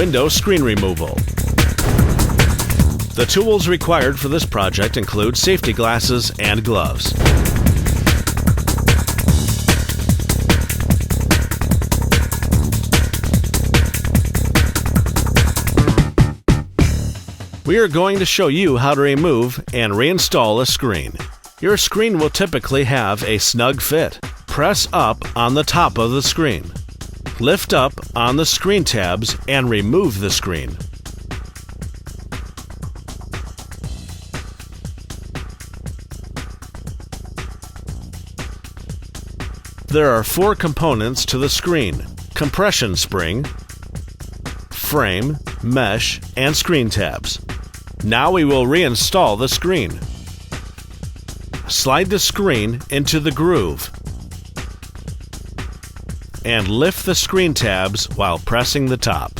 window screen removal. The tools required for this project include safety glasses and gloves. We are going to show you how to remove and reinstall a screen. Your screen will typically have a snug fit. Press up on the top of the screen. Lift up on the screen tabs and remove the screen. There are 4 components to the screen: compression spring, frame, mesh, and screen tabs. Now we will reinstall the screen. Slide the screen into the groove and lift the screen tabs while pressing the top.